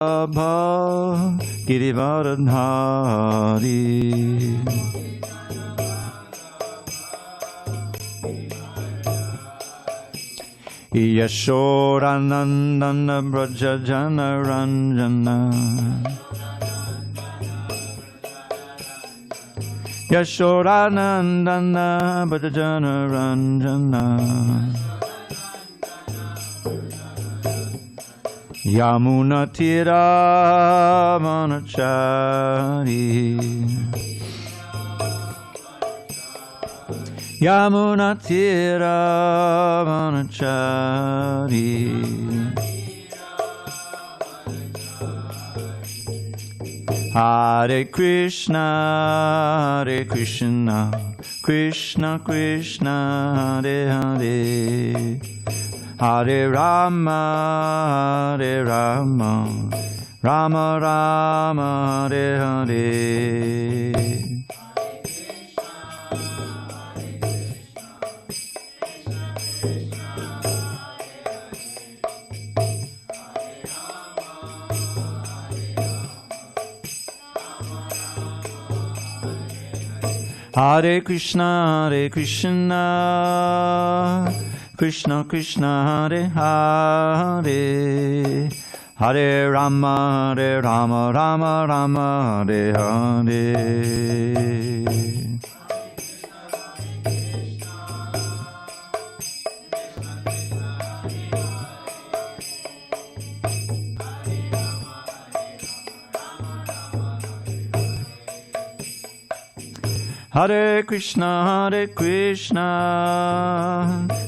Girivaradhari Yashodanandana Brajajana Ranjana Yashodanandana Brajajana Ranjana Yamuna Tira Manachari Yamuna Tira Manachari Hare Krishna Krishna Krishna Hare Hare Hare Rama, Rama Rama, Hare Hare. Hare Krishna, Krishna Krishna Hare Hare Hare Rama Rama Rama Hare Hare Hare Krishna,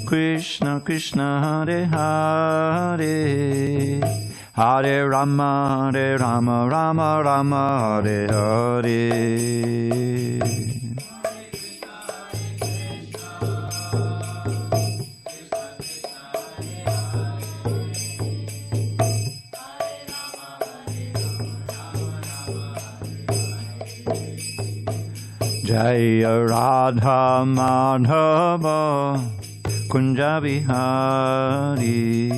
Krishna Krishna, Hare Hare, Hare Rama, Rama Rama, Hare Hare. Jaya Radha Madhava Kunja Vihari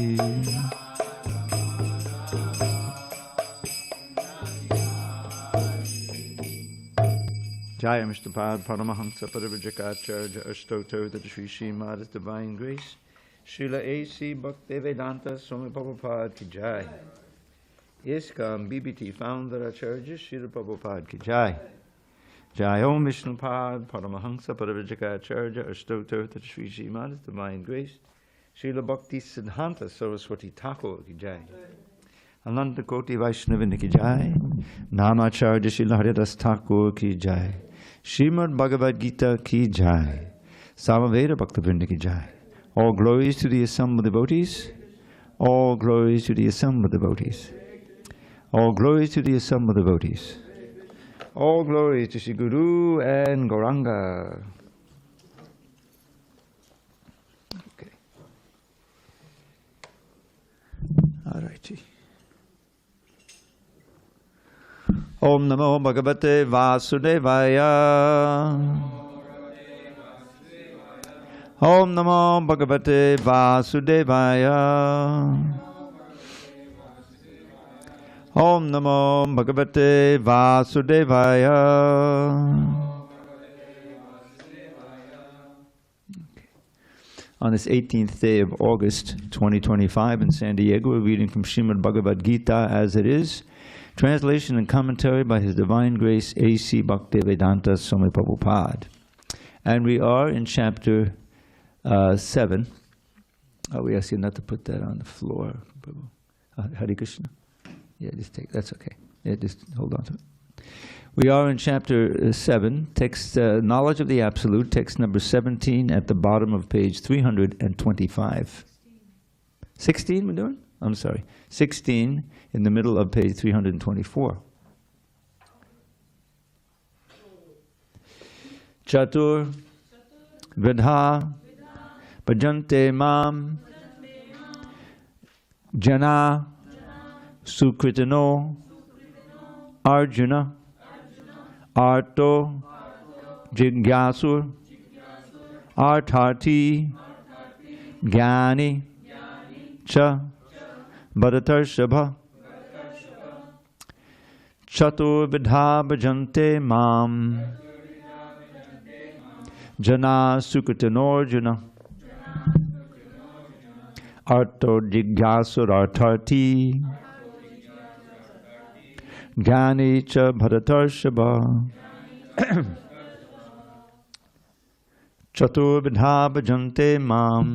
Jaya Mr. Pad Paramahamsa Parivajakacharya Ashtoto the Sri Srimad Divine Grace Srila A.C. Bhaktivedanta Swami Prabhupada Ki Jai ISKCON BBT Founder Acharya Srila Prabhupada Ki Jai Jai Om Vishnupad Paramahamsa Parivajakacharya Ashtoto the Sri Srimad Divine Grace Srila Bhakti Siddhanta Saraswati Thakur Ki Jai Ananta Koti Vaishnavini Ki Jai Namacharya Srila Haridas Thakur Ki Jai Srimad Bhagavad Gita Ki Jai Samaveda Bhaktivinoda Ki Jai. All glories to the assembled devotees. All glories to the assembled devotees. All glories to the assembled devotees. All glory to Sri Guru and Gauranga. Okay. All righty. Om Namo Bhagavate Vasudevaya. Om Namo Bhagavate Vasudevaya. Om Namo Bhagavate Vasudevaya. Okay. On this 18th day of August 2025 in San Diego, we're reading from Srimad Bhagavad Gita as it is, translation and commentary by His Divine Grace A.C. Bhaktivedanta Swami Prabhupada. And we are in chapter 7. We ask you not to put that on the floor, Prabhu. Hare Krishna. Yeah, just take, that's okay. Yeah, just hold on to it. We are in chapter 7, text Knowledge of the Absolute, text number 17 at the bottom of page 325. 16 we're doing? I'm sorry. 16 in the middle of page 324. Chatur Vidha Bhajante Mam Jana Sukritano Arjuna Arto Jigyasur Arthati Gyani Cha Bharatarshapha Chaturvidha bhajante mam jana sukritanarjuna arto jigyasarartharti Jnani cha bharatarshava Chaturvidha bhajante mam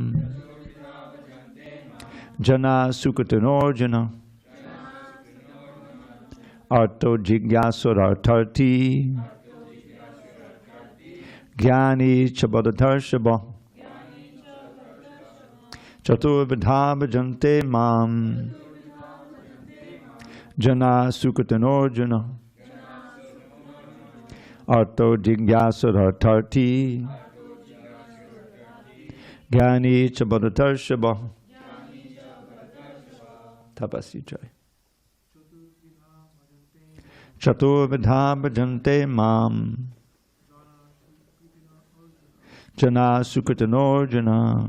jana sukritanarjuna arto jigyasarartharti Jnani cha bharatarshava Chaturvidha bhajante mam Jana sukritanarjuna arto jigyasarartharti Jnani cha bharatarshava Tapasi Jai. Chaturvidha bhajante mam Jana sukritanarjuna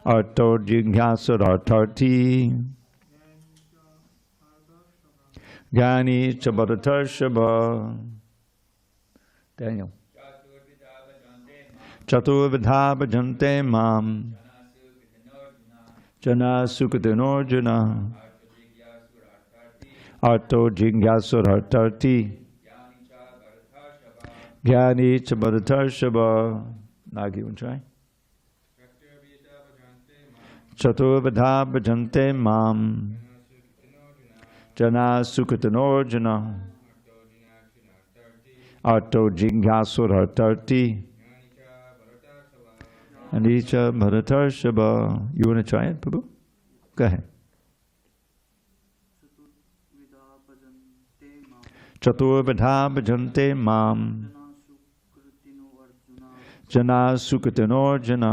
arto jigyasarartharti Jnani cha bharatarshava. Daniel. Chaturvidha bhajante mam Jana sukritanarjuna arto jigyasarartharti Jnani cha bharatarshava. Nagi, you try? Chaturvidha bhajante mam Jana sukritanarjuna arto jigyasarartharti Jnani cha bharatarshava. You want to try it, Prabhu? Go ahead. Chaturvidha bhajante mam Jana sukritanarjuna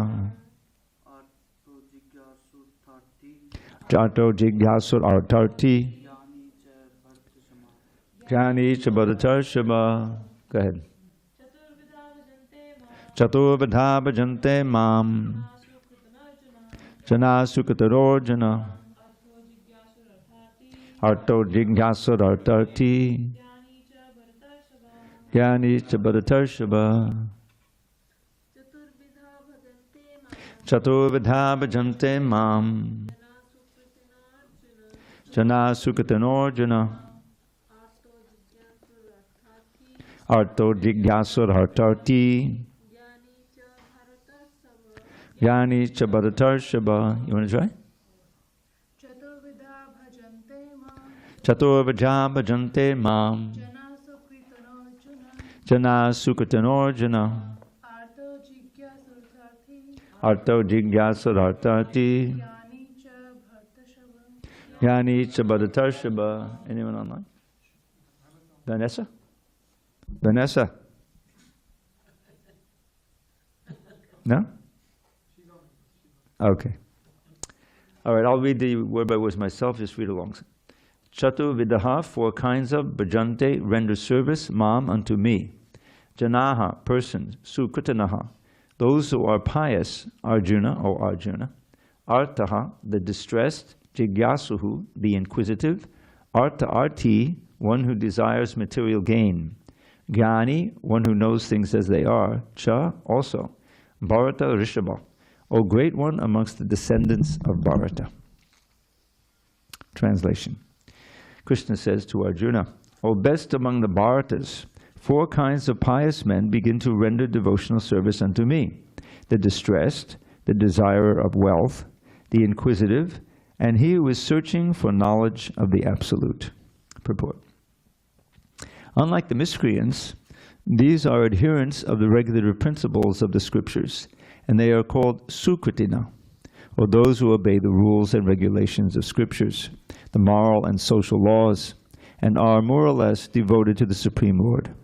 arto jigyasarartharti Jnani cha bharatarshava. Go ahead. Chaturvidha bhajante mam Jana sukritanarjuna arto jigyasarartharti Jnani cha bharatarshava. Chaturvidha bhajante mam Jana sukritanarjuna arto jigyasarartharti Jnani cha bharatarshava. You want to try? Chaturvidha bhajante mam Jana sukritanarjuna arto jigyasarartharti Jnani cha bharatarshava. Anyone online? Vanessa? Vanessa? No? Okay. All right, I'll read the word by word myself, just read along. Chaturvidaha, 4 kinds of, bhajante, render service, mam, unto me. Janaha, persons, sukritanaha, those who are pious, Arjuna, or Arjuna. Artaha, the distressed, jigyasuhu, the inquisitive. Arta-arti, one who desires material gain. Jnani, one who knows things as they are. Cha, also. Bharata Rishabha, O great one amongst the descendants of Bharata. Translation. Krishna says to Arjuna, O best among the Bhāratas, 4 kinds of pious men begin to render devotional service unto me. The distressed, the desirer of wealth, the inquisitive, and he who is searching for knowledge of the Absolute. Purport. Unlike the miscreants, these are adherents of the regulative principles of the scriptures, and they are called sukritina, or those who obey the rules and regulations of scriptures, the moral and social laws, and are more or less devoted to the Supreme Lord.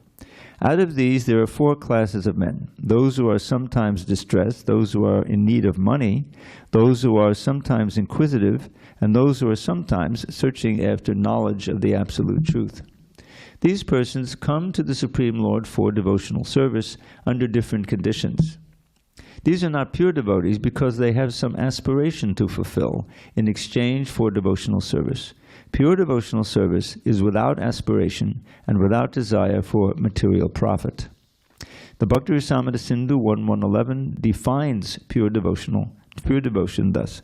Out of these, there are 4 classes of men: those who are sometimes distressed, those who are in need of money, those who are sometimes inquisitive, and those who are sometimes searching after knowledge of the absolute truth. These persons come to the Supreme Lord for devotional service under different conditions. These are not pure devotees because they have some aspiration to fulfill in exchange for devotional service. Pure devotional service is without aspiration and without desire for material profit. The Bhakti Rasamrita Sindhu 1.1.11 defines pure devotion thus.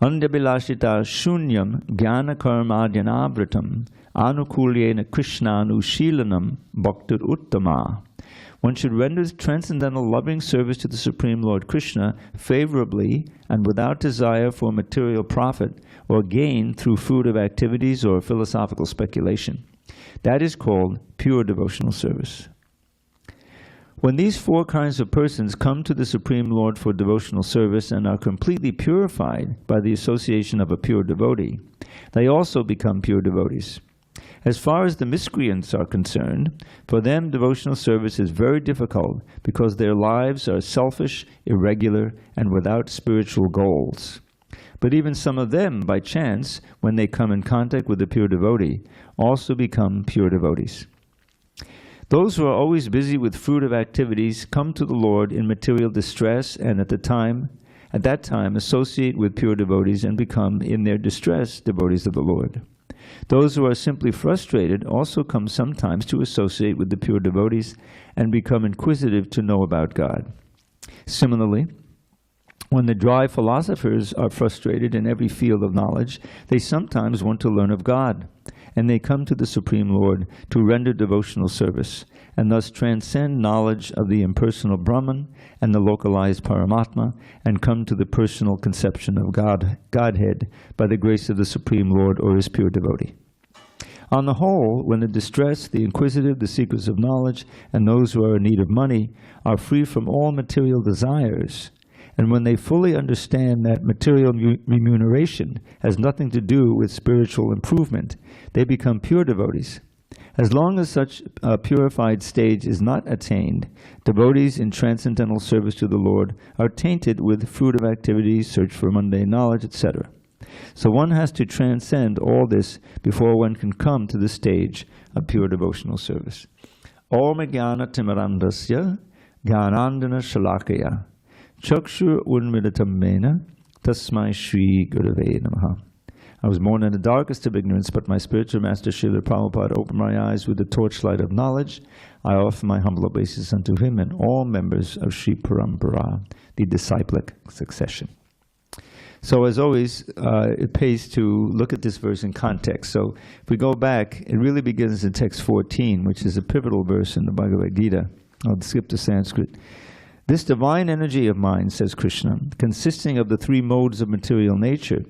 Andyabilashita shunyam jnana karmadhyanabratam anukulyena krishnanushilanam bhaktir uttama. One should render transcendental loving service to the Supreme Lord Krishna favorably and without desire for material profit or gain through fruitive activities or philosophical speculation. That is called pure devotional service. When these four kinds of persons come to the Supreme Lord for devotional service and are completely purified by the association of a pure devotee, they also become pure devotees. As far as the miscreants are concerned, for them devotional service is very difficult because their lives are selfish, irregular, and without spiritual goals. But even some of them, by chance, when they come in contact with a pure devotee, also become pure devotees. Those who are always busy with fruitive activities come to the Lord in material distress and at that time associate with pure devotees and become, in their distress, devotees of the Lord. Those who are simply frustrated also come sometimes to associate with the pure devotees and become inquisitive to know about God. Similarly, when the dry philosophers are frustrated in every field of knowledge, they sometimes want to learn of God, and they come to the Supreme Lord to render devotional service, and thus transcend knowledge of the impersonal Brahman and the localized Paramatma, and come to the personal conception of Godhead by the grace of the Supreme Lord or his pure devotee. On the whole, when the distressed, the inquisitive, the seekers of knowledge, and those who are in need of money are free from all material desires, and when they fully understand that material remuneration has nothing to do with spiritual improvement, they become pure devotees. As long as such a purified stage is not attained, devotees in transcendental service to the Lord are tainted with fruitive activities, search for mundane knowledge, etc. So one has to transcend all this before one can come to the stage of pure devotional service. Om jnana timirandasya jnanandana shalakaya Chakshur unmilitam mena tasmai Shri Gurave Namaha. I was born in the darkest of ignorance, but my spiritual master Srila Prabhupada opened my eyes with the torchlight of knowledge. I offer my humble obeisance unto him and all members of Sri Parampara, the disciplic succession. So as always, it pays to look at this verse in context. So if we go back, it really begins in text 14, which is a pivotal verse in the Bhagavad Gita. I'll skip to Sanskrit. This divine energy of mine, says Krishna, consisting of the three modes of material nature,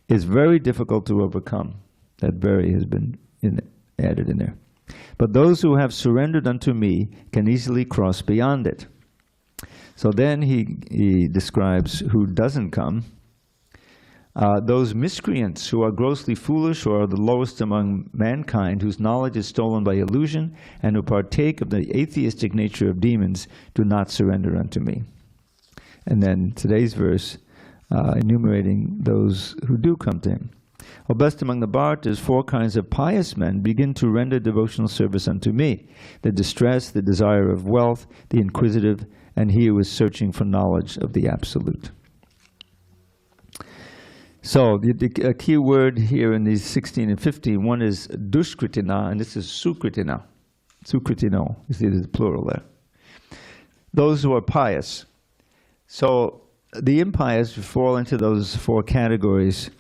is very difficult to overcome. That very has been added in there. But those who have surrendered unto me can easily cross beyond it. So then he describes who doesn't come. Those miscreants who are grossly foolish or are the lowest among mankind, whose knowledge is stolen by illusion, and who partake of the atheistic nature of demons, do not surrender unto me. And then today's verse, enumerating those who do come to him. O best among the Bhāratas, four kinds of pious men begin to render devotional service unto me: the distressed, the desire of wealth, the inquisitive, and he who is searching for knowledge of the Absolute. So the key word here in these 16 and 15, one is dushkritina, and this is sukritina. Sukritino, you see there's a plural there. Those who are pious. So the impious fall into those four categories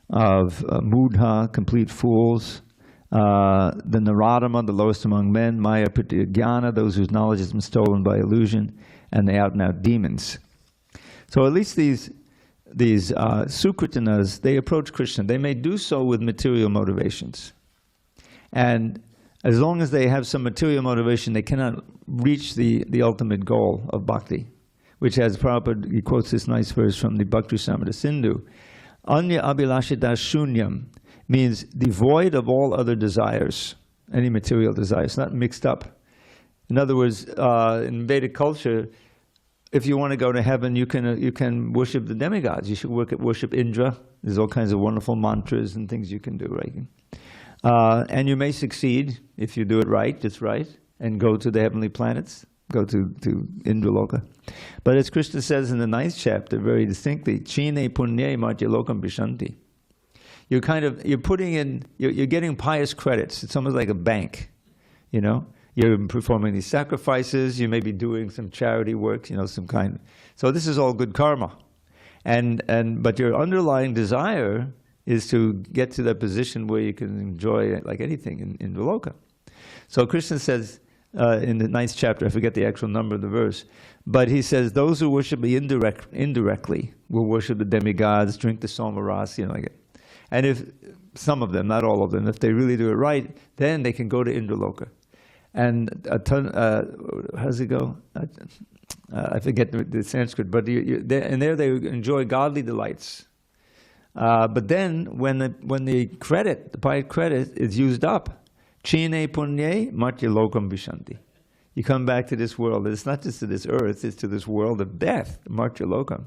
of mudha, complete fools, the naradama, the lowest among men, maya pratyajnana, those whose knowledge has been stolen by illusion, and the out-and-out demons. So at least these sukritinas, they approach Krishna. They may do so with material motivations. And as long as they have some material motivation, they cannot reach the ultimate goal of bhakti, which, as Prabhupada, he quotes this nice verse from the Bhakti Rasamrita Sindhu, Anya abhilashita shunyam, means devoid of all other desires, any material desires, not mixed up. In other words, in Vedic culture, if you want to go to heaven, you can worship the demigods. You should worship Indra. There's all kinds of wonderful mantras and things you can do, right? And you may succeed if you do it right, just right, and go to the heavenly planets. go to Indraloka. But as Krishna says in the 9th chapter very distinctly, Chine punye martya lokam vishanti. You're getting pious credits. It's almost like a bank, you know. You're performing these sacrifices. You may be doing some charity work, you know, some kind. So this is all good karma, but your underlying desire is to get to that position where you can enjoy it like anything in the loka. So Krishna says in the 9th chapter, I forget the actual number of the verse, but he says those who worship me indirectly will worship the demigods, drink the somaras, you know, like it. And if some of them, not all of them, if they really do it right, then they can go to Indraloka. And how does it go? I forget the Sanskrit, but there they enjoy godly delights. But then when the pious credit is used up, chine punye matya lokam vishanti. You come back to this world. It's not just to this earth, it's to this world of death, matya lokam.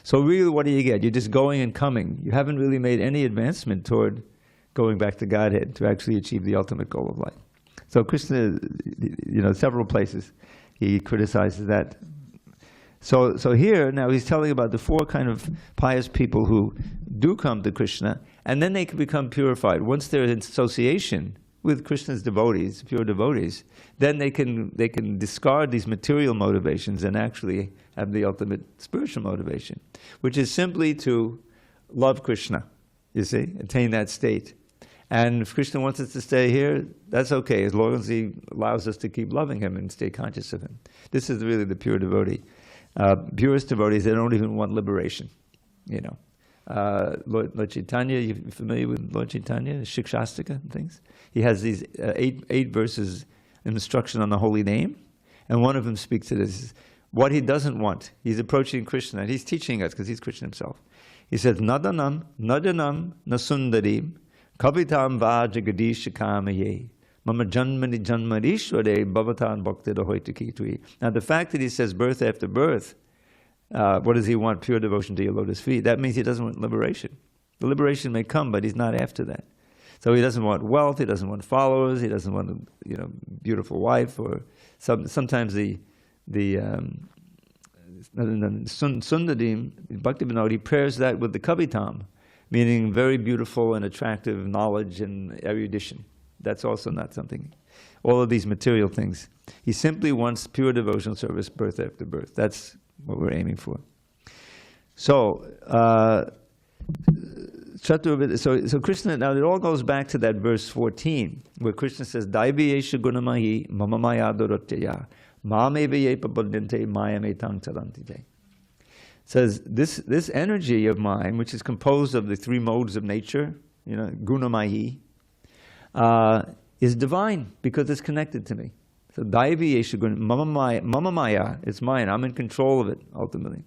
So really, what do you get? You're just going and coming. You haven't really made any advancement toward going back to Godhead to actually achieve the ultimate goal of life. So Krishna, you know, several places he criticizes that. So here now he's telling about the 4 kind of pious people who do come to Krishna, and then they can become purified. Once they're in association with Krishna's devotees, pure devotees, then they can discard these material motivations and actually have the ultimate spiritual motivation, which is simply to love Krishna, you see, attain that state. And if Krishna wants us to stay here, that's okay, as long as he allows us to keep loving him and stay conscious of him. This is really the pure devotee. Purest devotees, they don't even want liberation, you know. Lord Chaitanya, you familiar with Lord Chaitanya, Shikshastika and things? He has these 8 verses in instruction on the holy name, and one of them speaks to this. What he doesn't want, he's approaching Krishna, and he's teaching us because he's Krishna himself. He says, Nadanam, nasundarim, kavitam va jagadish kamaye, mama janmani janmarishware bhavatan bhaktida hoitakitui. Now the fact that he says birth after birth, what does he want? Pure devotion to your lotus feet. That means he doesn't want liberation. The liberation may come, but he's not after that. So he doesn't want wealth, he doesn't want followers, he doesn't want a beautiful wife, or sometimes the Sundarim, Bhakti Vinod, he pairs that with the Kavitam, meaning very beautiful and attractive knowledge and erudition. That's also not something. All of these material things. He simply wants pure devotional service, birth after birth. That's what we're aiming for. So, so Krishna, now it all goes back to that verse 14, where Krishna says, Daiviyesha gunamahi mamamaya dorotyaya mamevaye pabodinte mayametang tarantite. Says this energy of mine, which is composed of the 3 modes of nature, you know, gunamahi, is divine because it's connected to me. So Daiviyesha gunamahi mamamaya, it's mine. I'm in control of it ultimately.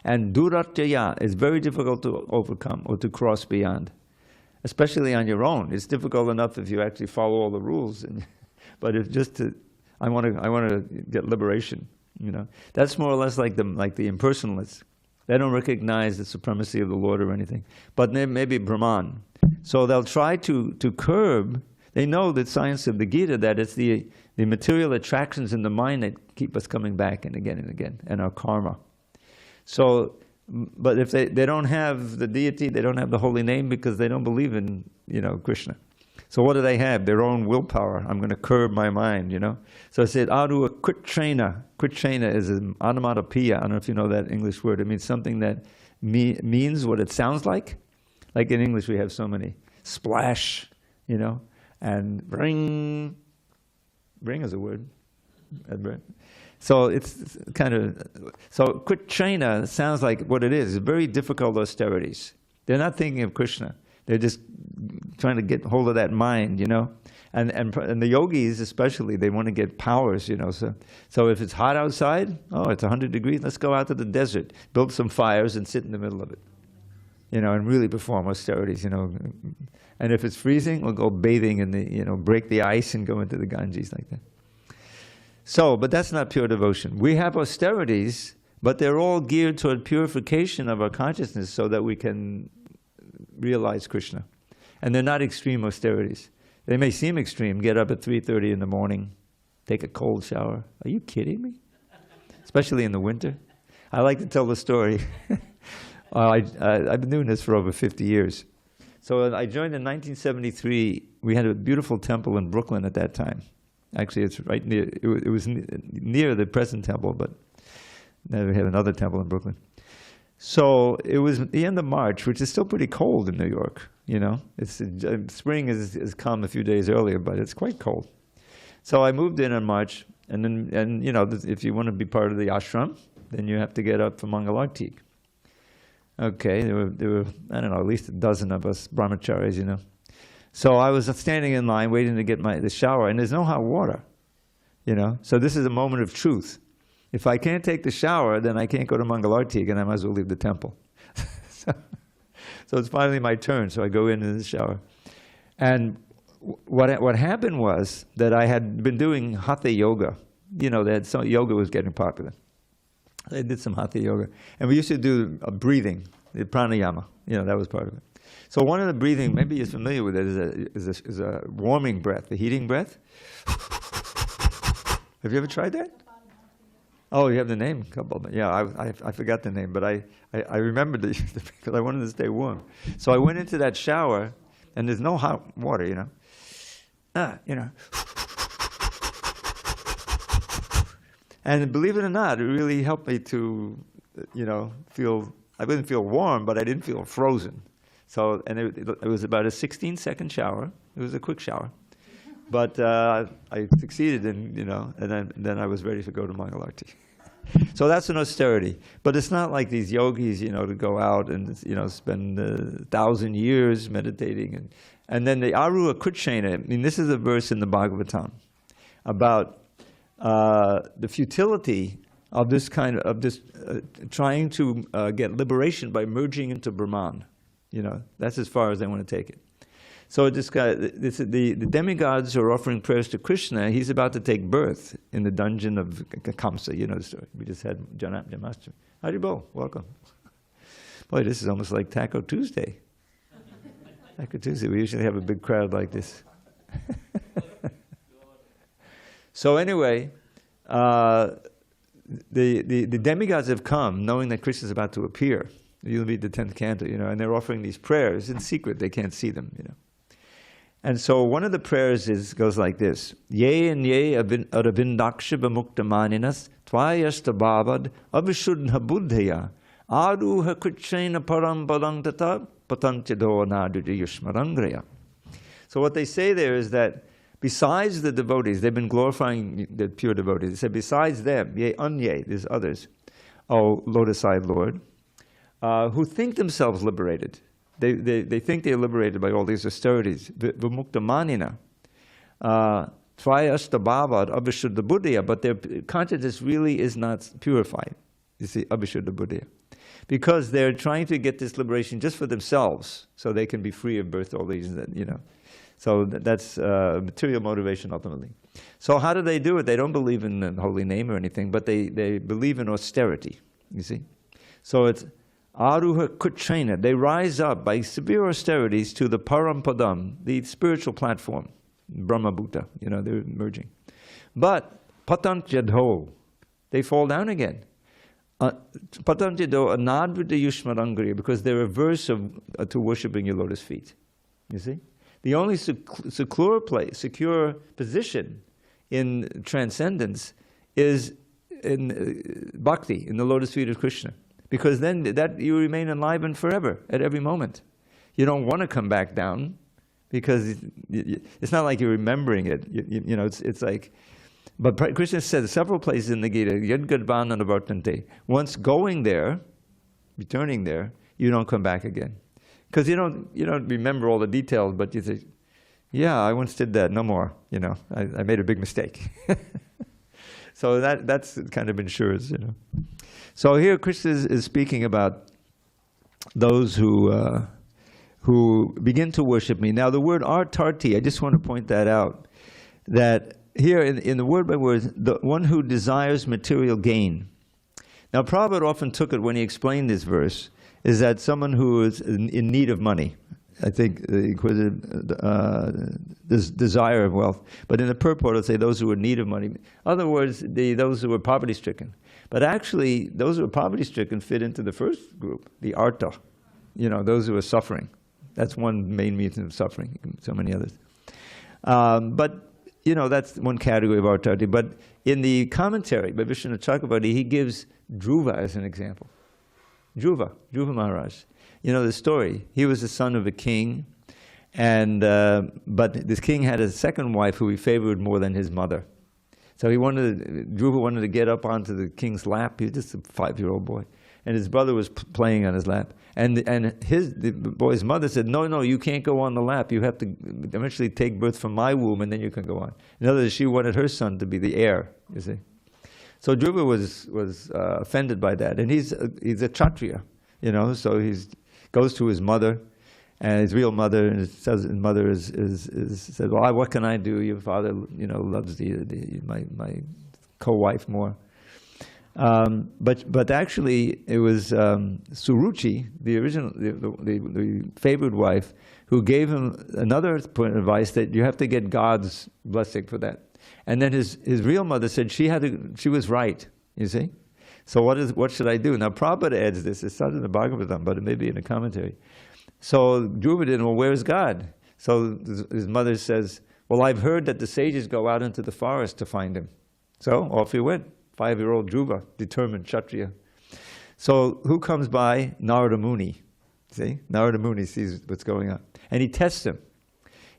And duratyaya is very difficult to overcome or to cross beyond, especially on your own. It's difficult enough if you actually follow all the rules, but if just to, I want to get liberation. You know, that's more or less like the impersonalists. They don't recognize the supremacy of the Lord or anything, but they may be Brahman. So they'll try to curb. They know the science of the Gita, that it's the material attractions in the mind that keep us coming back and again, and our karma. So, but if they don't have the deity, they don't have the holy name because they don't believe in, Krishna. So what do they have? Their own willpower. I'm going to curb my mind, So I said, adu kritrena. Kritrena is an onomatopoeia. I don't know if you know that English word. It means something that means what it sounds like. Like in English we have so many. Splash, and ring. Ring is a word. So it's kind of, so kritrena sounds like what it is. It's very difficult austerities. They're not thinking of Krishna. They're just trying to get hold of that mind, And the yogis especially, they want to get powers, So if it's hot outside, it's 100 degrees, let's go out to the desert, build some fires and sit in the middle of it, and really perform austerities, And if it's freezing, we'll go bathing in the, break the ice and go into the Ganges like that. So, but that's not pure devotion. We have austerities, but they're all geared toward purification of our consciousness so that we can realize Krishna. And they're not extreme austerities. They may seem extreme. Get up at 3:30 in the morning, take a cold shower. Are you kidding me? especially in the winter. I like to tell the story. I've been doing this for over 50 years. So I joined in 1973. We had a beautiful temple in Brooklyn at that time. Actually, it's right near, it was near the present temple, but now we have another temple in Brooklyn. So it was the end of March, which is still pretty cold in New York, you know. Spring has come a few days earlier, but it's quite cold. So I moved in March, and you know, if you want to be part of the ashram, then you have to get up for Mangalartik. Okay, there were I don't know, at least a dozen of us brahmacharis, you know. So I was standing in line waiting to get the shower, and there's no hot water, you know. So this is a moment of truth. If I can't take the shower, then I can't go to Mangalartik, and I might as well leave the temple. So it's finally my turn, so I go into the shower. And what happened was that I had been doing hatha yoga. You know, yoga was getting popular. I did some hatha yoga. And we used to do breathing, the pranayama. You know, that was part of it. So one of the breathing, maybe you're familiar with it, is a warming breath, the heating breath. Have you ever tried that? Oh, you have the name? Yeah, I forgot the name, but I remembered because I wanted to stay warm. So I went into that shower, and there's no hot water, you know. You know. And believe it or not, it really helped me to, you know, I didn't feel warm, but I didn't feel frozen. So, and it was about a 16-second shower. It was a quick shower. But I succeeded in, you know, and then I was ready to go to Mangalarti. So that's an austerity. But it's not like these yogis, you know, to go out and, you know, spend 1,000 years meditating. And then the Aruha Kritshena, I mean, this is a verse in the Bhagavatam about the futility of this trying to get liberation by merging into Brahman. You know, that's as far as I want to take it. So the demigods are offering prayers to Krishna. He's about to take birth in the dungeon of Kamsa. You know the story. We just had Janmashtami. Haribol, welcome. Boy, this is almost like Taco Tuesday. Taco Tuesday, we usually have a big crowd like this. So anyway, the demigods have come knowing that Krishna is about to appear. You'll read the 10th canto, you know, and they're offering these prayers in secret. They can't see them, you know. And so one of the prayers goes like this: Ye and ye aravindaksha bhamuktamaninas tvayasta bhavad avishuddha buddhaya aruha kritshena param palang tata patantido naduja yushmarangraya. So what they say there is that besides the devotees, they've been glorifying the pure devotees. They said besides them, ye anye, there's others, O lotus-eyed Lord, who think themselves liberated. They think they're liberated by all these austerities. Vimuktamanina, tvayasta bhavad abhishuddha buddhaya, but their consciousness really is not purified. You see, abhishuddha buddhaya. Because they're trying to get this liberation just for themselves, so they can be free of birth, all these, you know. So that's material motivation ultimately. So how do they do it? They don't believe in the holy name or anything, but they believe in austerity, you see. So it's Aruha Kritshena. They rise up by severe austerities to the Parampadam, the spiritual platform, Brahma Bhuta, you know, they're merging. But Patant Jadho, they fall down again. Patant Jadho Anadvita Yushmarangriya, because they're averse to worshipping your lotus feet. You see? The only secure position in transcendence is in bhakti, in the lotus feet of Krishna. Because then that you remain enlivened forever, at every moment. You don't want to come back down, because it's not like you're remembering it. You know, it's like, but Krishna said several places in the Gita, Yad Gadvana Navartante. Once going there, returning there, you don't come back again. Because you don't remember all the details, but you think, yeah, I once did that, no more. You know, I made a big mistake. So that's kind of ensures, you know. So here Krishna is speaking about those who begin to worship me. Now the word artarti, I just want to point that out, that here in the word by word, the one who desires material gain. Now Prabhupada often took it when he explained this verse, is that someone who is in need of money. I think the inquisitive this desire of wealth. But in the purport, it'll say those who were in need of money. In other words, those who were poverty-stricken. But actually, those who are poverty-stricken fit into the first group, the arta, those who are suffering. That's one main reason of suffering, so many others. But, that's one category of artati. But in the commentary by Vishnu Chakravarti, he gives Dhruva as an example. Dhruva Maharaj. The story. He was the son of a king, but this king had a second wife who he favored more than his mother. So Dhruva wanted to get up onto the king's lap. He was just a 5-year-old boy. And his brother was playing on his lap. And the boy's mother said, no, you can't go on the lap. You have to eventually take birth from my womb, and then you can go on. In other words, she wanted her son to be the heir, you see. So Dhruva was offended by that. And he's a Kshatriya, so he goes to his mother, and his real mother, and says his mother said, well, what can I do? Your father, loves my co-wife more. But actually, it was Suruchi, the original, the favored wife, who gave him another point of advice that you have to get God's blessing for that. And then his real mother said she was right. You see, so what should I do? Now Prabhupada adds this. It's not in the Bhagavatam, but it may be in a commentary. So Dhruva didn't, well, where's God? So his mother says, well, I've heard that the sages go out into the forest to find him. So off he went. 5-year-old Dhruva, determined Kshatriya. So who comes by? Narada Muni. See? Narada Muni sees what's going on. And he tests him.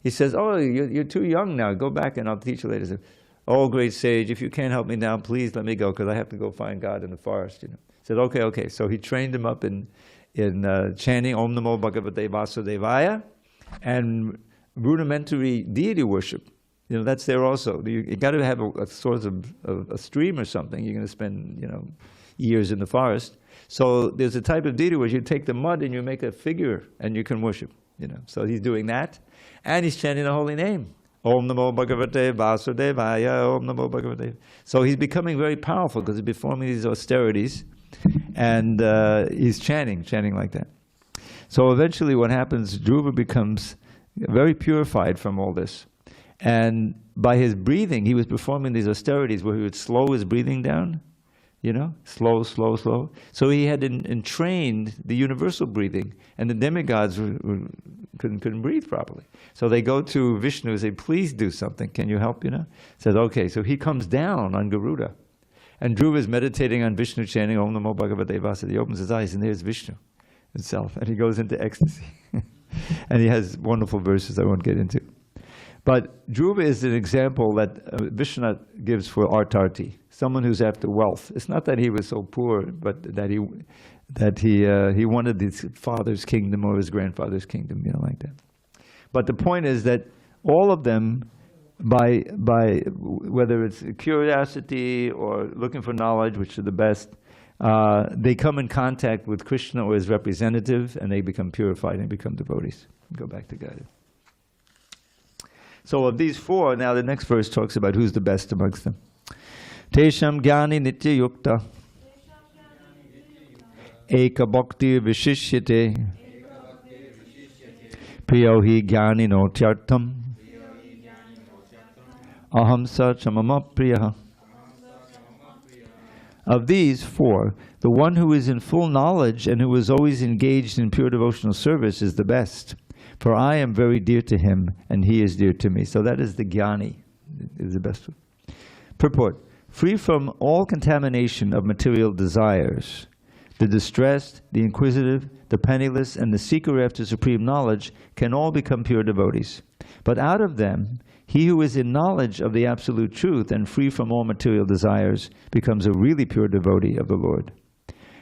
He says, oh, you're too young now. Go back and I'll teach you later. He says, oh, great sage, if you can't help me now, please let me go, because I have to go find God in the forest. He said, okay. So he trained him up in chanting Om Namo Bhagavate Vasudevaya and rudimentary deity worship. That's there also. You got to have a source of a stream or something. You're going to spend, years in the forest. So there's a type of deity where you take the mud and you make a figure and you can worship. So he's doing that, and he's chanting the holy name. Om Namo Bhagavate Vasudevaya. Om Namo Bhagavate. So he's becoming very powerful because he's performing these austerities, and he's chanting like that. So eventually, what happens? Dhruva becomes very purified from all this. And by his breathing, he was performing these austerities where he would slow his breathing down, slow. So he had entrained the universal breathing, and the demigods couldn't breathe properly. So they go to Vishnu and say, please do something. Can you help? Says, okay. So he comes down on Garuda. And Dhruva is meditating on Vishnu, chanting Om Namo Bhagavate Vasudevaya. He opens his eyes, and there's Vishnu himself. And he goes into ecstasy. And he has wonderful verses I won't get into. But Dhruva is an example that Vishnu gives for artarti, someone who's after wealth. It's not that he was so poor, but that he wanted his father's kingdom or his grandfather's kingdom, like that. But the point is that all of them, by whether it's curiosity or looking for knowledge, which are the best, they come in contact with Krishna or his representative, and they become purified and become devotees. Go back to God. So of these four, now the next verse talks about who's the best amongst them. Tesham jnani nitya yukta eka bhakti vishishyate priyo hi jnani no tyartam aham sa chamama priyaha. Of these four, the one who is in full knowledge and who is always engaged in pure devotional service is the best. For I am very dear to him, and he is dear to me. So that is the jnani, is the best one. Purport: free from all contamination of material desires, the distressed, the inquisitive, the penniless, and the seeker after supreme knowledge can all become pure devotees. But out of them, he who is in knowledge of the absolute truth and free from all material desires becomes a really pure devotee of the Lord.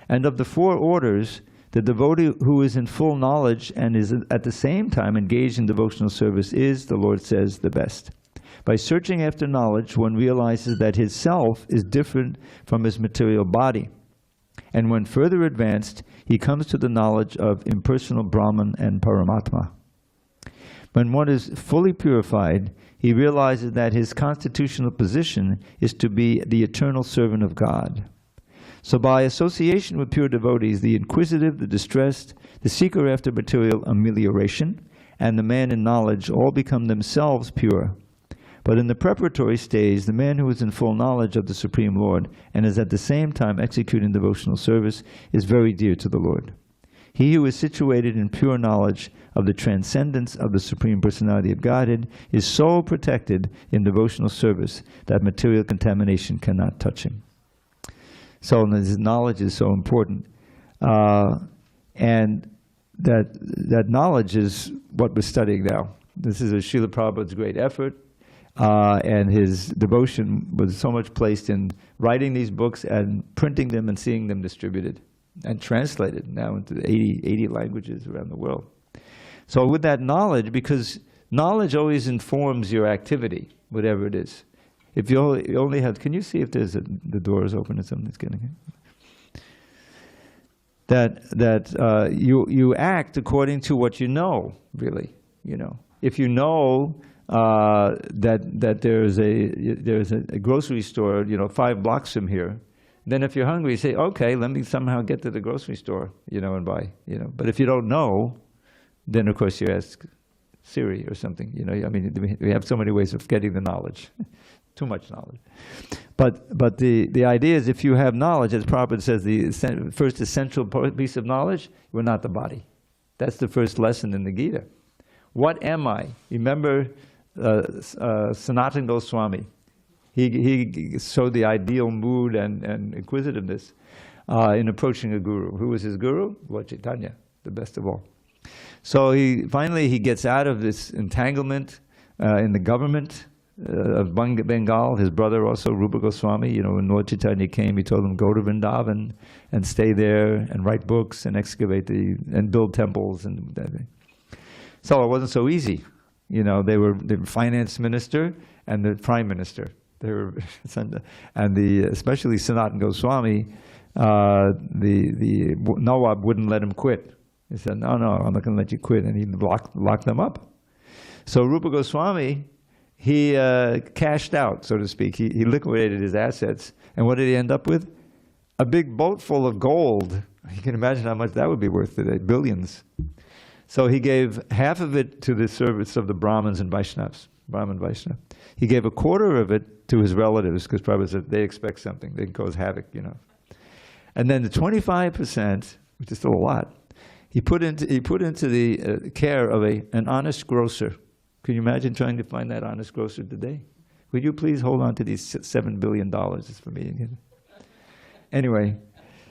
And of the four orders, the devotee who is in full knowledge and is at the same time engaged in devotional service is, the Lord says, the best. By searching after knowledge, one realizes that his self is different from his material body. And when further advanced, he comes to the knowledge of impersonal Brahman and Paramatma. When one is fully purified, he realizes that his constitutional position is to be the eternal servant of God. So by association with pure devotees, the inquisitive, the distressed, the seeker after material amelioration, and the man in knowledge all become themselves pure. But in the preparatory stage, the man who is in full knowledge of the Supreme Lord and is at the same time executing devotional service is very dear to the Lord. He who is situated in pure knowledge of the transcendence of the Supreme Personality of Godhead is so protected in devotional service that material contamination cannot touch him. So this knowledge is so important. And that knowledge is what we're studying now. This is a Srila Prabhupada's great effort. And his devotion was so much placed in writing these books and printing them and seeing them distributed and translated now into 80 languages around the world. So with that knowledge, because knowledge always informs your activity, whatever it is. If you only have, can you see if there's the door is open or something's getting in? That you act according to what you know, really. You know, if you know that there's a grocery store, 5 blocks from here, then if you're hungry, you say, okay, let me somehow get to the grocery store, and buy, But if you don't know, then of course you ask Siri or something, I mean, we have so many ways of getting the knowledge, too much knowledge. But the idea is, if you have knowledge, as Prabhupada says, the first essential piece of knowledge, we're not the body. That's the first lesson in the Gita. What am I? Remember Sanatana Goswami. He showed the ideal mood and inquisitiveness in approaching a guru. Who was his guru? Lord Chaitanya, the best of all. So finally he gets out of this entanglement in the government of Bengal. His brother also, Rupa Goswami, when Lord Chaitanya came, he told him, go to Vrindavan and stay there and write books and excavate and build temples and that thing. So it wasn't so easy. They were the finance minister and the prime minister. They were, and especially Sanatana Goswami, the Nawab wouldn't let him quit. He said, no, I'm not going to let you quit, and he locked them up. So Rupa Goswami, he cashed out, so to speak. He liquidated his assets, and what did he end up with? A big boat full of gold. You can imagine how much that would be worth today, billions. So he gave half of it to the service of the Brahmins and Vaishnavas, Brahmin Vaishnava. He gave a quarter of it to his relatives, because Prabhupada said they expect something. They can cause havoc, And then the 25%, which is still a lot, he put into the care of an honest grocer. Can you imagine trying to find that honest grocer today? Would you please hold on to these $7 billion? It's for me. Anyway,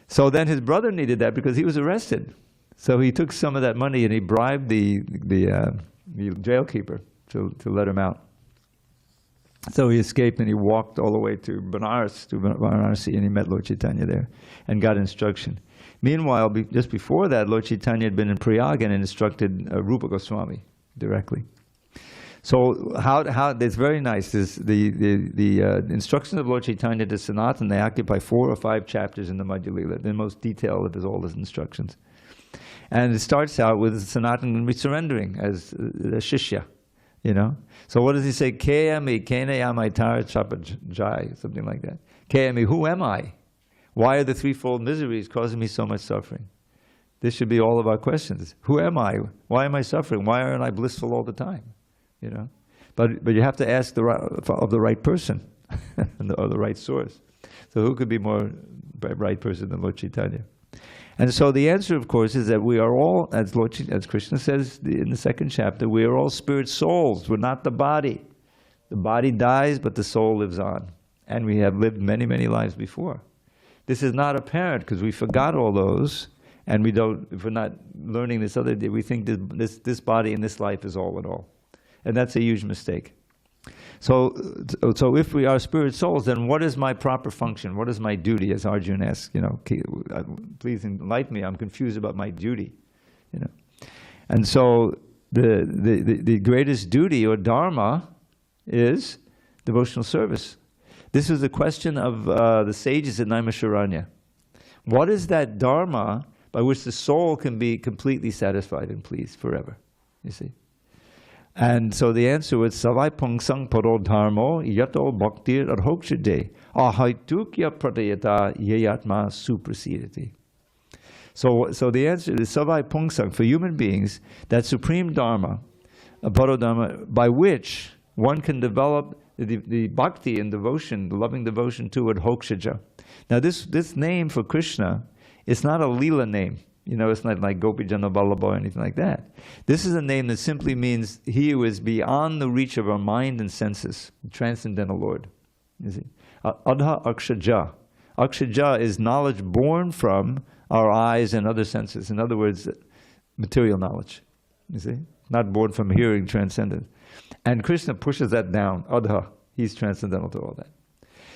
so then his brother needed that because he was arrested. So he took some of that money and he bribed the jailkeeper to let him out. So he escaped and he walked all the way to Varanasi, and he met Lord Chaitanya there and got instruction. Meanwhile, just before that, Lord Chaitanya had been in Prayag and instructed Rupa Goswami directly. So how it's very nice. The instructions of Lord Chaitanya to Sanatana, they occupy 4 or 5 chapters in the Madhya Lila, the most detailed of all his instructions. And it starts out with Sanatana surrendering as a shishya, So what does he say? Kayami, kenayamai tar chapajai, something like that. Kayami, who am I? Why are the threefold miseries causing me so much suffering? This should be all of our questions. Who am I? Why am I suffering? Why aren't I blissful all the time? But you have to ask of the right person or the right source. So who could be more right person than Lord Chaitanya? And so the answer, of course, is that we are all, as Krishna says in the 2nd chapter, we are all spirit souls. We're not the body. The body dies, but the soul lives on. And we have lived many, many lives before. This is not apparent because we forgot all those, and if we're not learning this other day, we think this body in this life is all in all. And that's a huge mistake. So if we are spirit souls, then what is my proper function? What is my duty? As Arjuna asks, please enlighten me. I'm confused about my duty. And so the greatest duty or dharma is devotional service. This is the question of the sages in Naimisharanya. What is that dharma by which the soul can be completely satisfied and pleased forever? You see. And so the answer was Savai Pungsang Paro Dharmo Yato Bhaktir Arhokshade Ahaitukya Pratayata Yayatma Suprasidati. So the answer is Savai Pungsang, for human beings, that supreme dharma parodharma, by which one can develop the bhakti and devotion, the loving devotion toward Hokshaja. Now this name for Krishna is not a Leela name. It's not like Gopijana Vallabha or anything like that. This is a name that simply means he who is beyond the reach of our mind and senses, the transcendental Lord. You see? Adha Akshaja. Akshaja is knowledge born from our eyes and other senses. In other words, material knowledge. You see? Not born from hearing, transcendent. And Krishna pushes that down. Adha. He's transcendental to all that.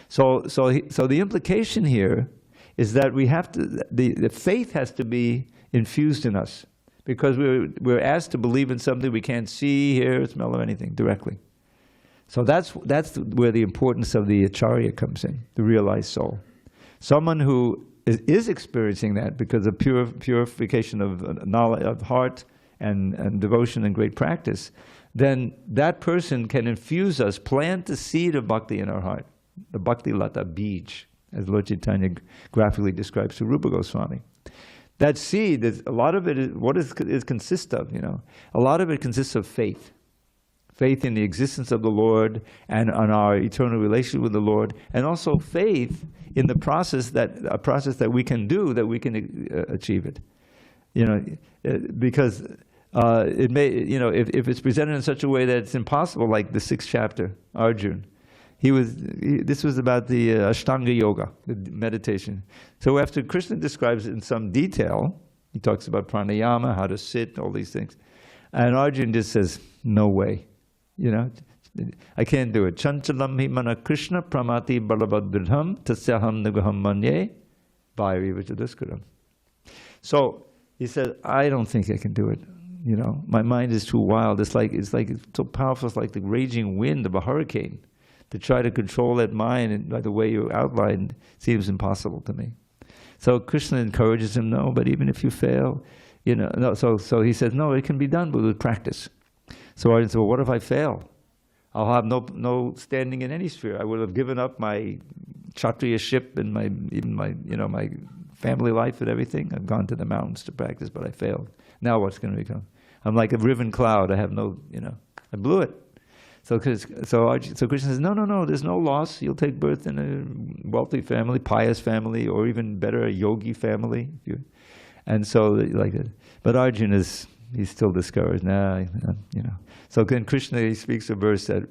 So the implication here is that we have to, the faith has to be infused in us, because we're asked to believe in something we can't see, hear, smell, or anything directly. So that's where the importance of the acharya comes in, the realized soul. Someone who is experiencing that because of purification of knowledge, of heart and devotion and great practice, then that person can infuse us, plant the seed of bhakti in our heart, the bhakti lata bij, as Lord Chaitanya graphically describes to Rupa Goswami. That seed, a lot of it is, what it consists of, a lot of it consists of faith. Faith in the existence of the Lord and on our eternal relationship with the Lord, and also faith in the process that we can do, that we can achieve it. Because it may, if it's presented in such a way that it's impossible, like the 6th chapter, Arjuna. This was about the Ashtanga Yoga, the meditation. So after Krishna describes it in some detail, he talks about pranayama, how to sit, all these things. And Arjuna just says, no way. I can't do it. Chanchalam hi mana Krishna pramati balabhadridham tasyaham nagaham manye vairi vijaduskuram. So he said, I don't think I can do it. My mind is too wild. It's so powerful. It's like the raging wind of a hurricane. To try to control that mind, and by the way you outlined, seems impossible to me. So Krishna encourages him, no, but even if you fail, no. So he says, no, it can be done, but with practice. So Arjuna said, well, what if I fail? I'll have no standing in any sphere. I would have given up my kshatriyaship and my family life and everything. I've gone to the mountains to practice, but I failed. Now what's going to become? I'm like a riven cloud. I have I blew it. So Krishna says, no, there's no loss. You'll take birth in a wealthy family, pious family, or even better, a yogi family. And so, like that. But Arjuna he's still discouraged. So then Krishna, he speaks a verse that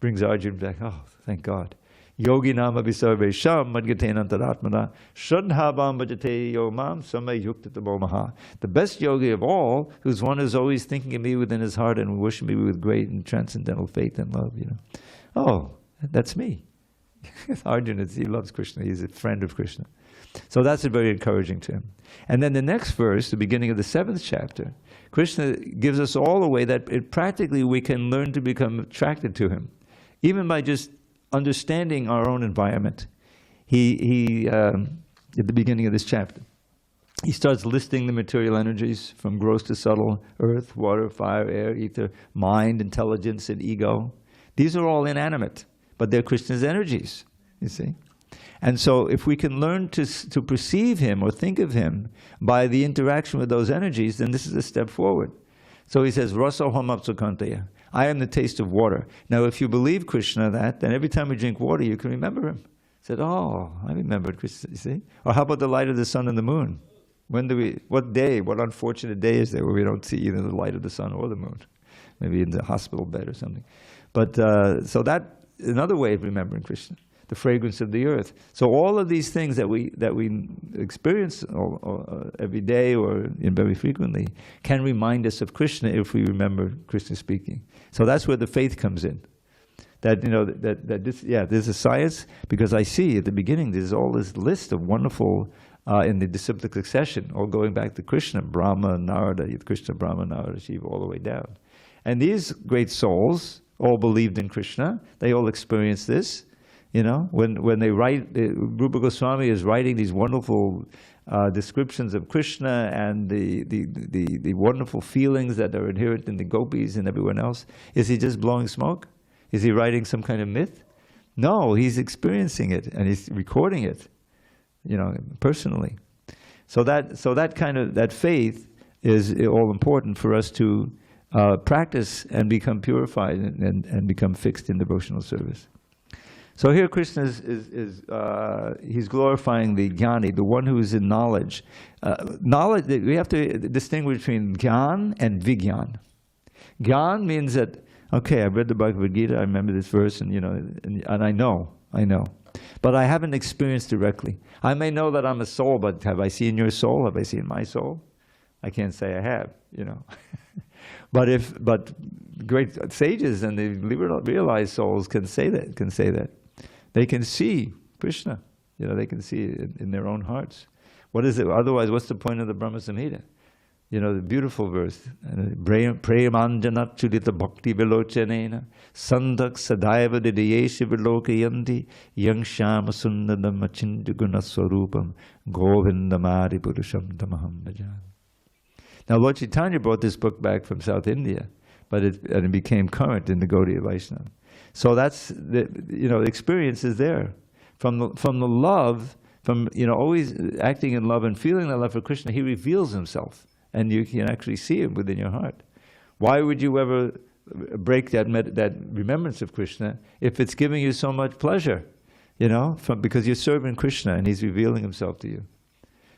brings Arjuna back. Oh, thank God. Yogi nama visarve sham madgatena antaratmana shradhabam bhajate yomam samay yuktata maha. The best yogi of all, who's one who's always thinking of me within his heart and wishing me with great and transcendental faith and love. Oh, that's me. Arjuna, he loves Krishna. He's a friend of Krishna. So that's very encouraging to him. And then the next verse, the beginning of the 7th chapter, Krishna gives us all a way that practically we can learn to become attracted to him, even by just understanding our own environment. He at the beginning of this chapter, he starts listing the material energies from gross to subtle: earth, water, fire, air, ether, mind, intelligence, and ego. These are all inanimate, but they're Krishna's energies, you see. And so if we can learn to perceive him or think of him by the interaction with those energies, then this is a step forward. So he says, Rasoham apsukantaya. I am the taste of water. Now, if you believe Krishna that, then every time we drink water, you can remember him. Said, oh, I remembered Krishna, you see? Or how about the light of the sun and the moon? What unfortunate day is there where we don't see either the light of the sun or the moon? Maybe in the hospital bed or something. But, so that, another way of remembering Krishna. The fragrance of the earth. So all of these things that we experience every day or very frequently can remind us of Krishna if we remember Krishna speaking. So that's where the faith comes in. That there's a science, because I see at the beginning there's all this list of wonderful in the disciplic succession, all going back to Krishna, Brahma, Narada, Krishna, Brahma, Narada, Shiva, all the way down. And these great souls all believed in Krishna. They all experienced this. When they write, Rupa Goswami is writing these wonderful descriptions of Krishna and the wonderful feelings that are inherent in the gopis and everyone else. Is he just blowing smoke? Is he writing some kind of myth? No, he's experiencing it and he's recording it, personally. So that faith is all important for us to practice and become purified and become fixed in devotional service. So here Krishna he's glorifying the jnani, the one who is in knowledge. Knowledge, we have to distinguish between jnana and vigyan. Jnana means that, okay, I've read the Bhagavad Gita, I remember this verse, and I know. But I haven't experienced directly. I may know that I'm a soul, but have I seen your soul? Have I seen my soul? I can't say I have, But great sages and the realized souls can say that. They can see Krishna. They can see it in their own hearts. What is it? Otherwise, what's the point of the Brahma Samhita? The beautiful verse. Premanjana chudita bhakti vilochanena sandak sadaiva didayesha vilokayanti yang shama sundadam achindaguna swarupam govindamari purusham tamaham bhajan. Now, Lord Chaitanya brought this book back from South India, but it became current in the Gaudiya Vaishnava. So that's the experience is there from the love, from always acting in love and feeling the love for Krishna. He reveals himself, and you can actually see him within your heart. Why would you ever break that remembrance of Krishna if it's giving you so much pleasure? Because you're serving Krishna and he's revealing himself to you.